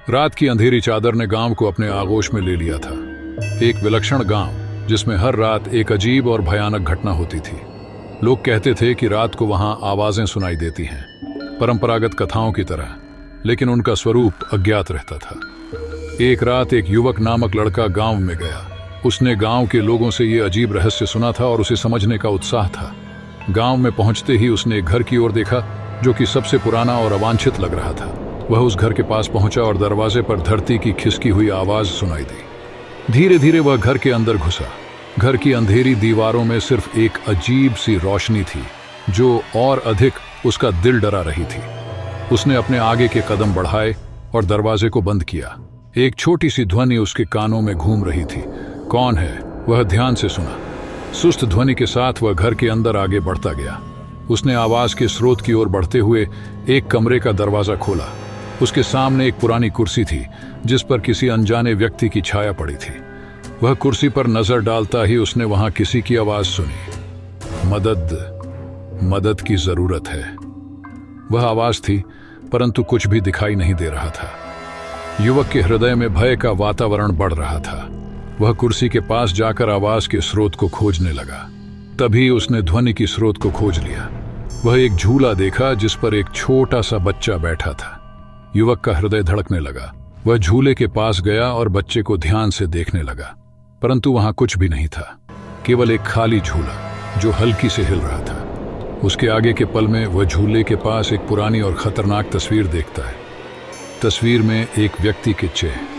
रात की अंधेरी चादर ने गांव को अपने आगोश में ले लिया था। एक विलक्षण गांव जिसमें हर रात एक अजीब और भयानक घटना होती थी। लोग कहते थे कि रात को वहां आवाजें सुनाई देती हैं, परंपरागत कथाओं की तरह, लेकिन उनका स्वरूप अज्ञात रहता था। एक रात एक युवक नामक लड़का गांव में गया। उसने गांव के लोगों से ये अजीब रहस्य सुना था और उसे समझने का उत्साह था। गांव में पहुंचते ही उसने एक घर की ओर देखा जो कि सबसे पुराना और अवांछित लग रहा था। वह उस घर के पास पहुंचा और दरवाजे पर धरती की खिसकी हुई आवाज सुनाई दी। धीरे धीरे वह घर के अंदर घुसा। घर की अंधेरी दीवारों में सिर्फ एक अजीब सी रोशनी थी जो और अधिक उसका दिल डरा रही थी। उसने अपने आगे के कदम बढ़ाए और दरवाजे को बंद किया। एक छोटी सी ध्वनि उसके कानों में घूम रही थी। कौन है? वह ध्यान से सुना। सुस्त ध्वनि के साथ वह घर के अंदर आगे बढ़ता गया। उसने आवाज के स्रोत की ओर बढ़ते हुए एक कमरे का दरवाजा खोला। उसके सामने एक पुरानी कुर्सी थी जिस पर किसी अनजाने व्यक्ति की छाया पड़ी थी। वह कुर्सी पर नजर डालता ही उसने वहां किसी की आवाज सुनी। मदद, मदद की जरूरत है। वह आवाज थी, परंतु कुछ भी दिखाई नहीं दे रहा था। युवक के हृदय में भय का वातावरण बढ़ रहा था। वह कुर्सी के पास जाकर आवाज के स्रोत को खोजने लगा। तभी उसने ध्वनि की स्रोत को खोज लिया। वह एक झूला देखा जिस पर एक छोटा सा बच्चा बैठा था। युवक का हृदय धड़कने लगा। वह झूले के पास गया और बच्चे को ध्यान से देखने लगा, परंतु वहां कुछ भी नहीं था, केवल एक खाली झूला जो हल्की से हिल रहा था। उसके आगे के पल में वह झूले के पास एक पुरानी और खतरनाक तस्वीर देखता है। तस्वीर में एक व्यक्ति के चेहरे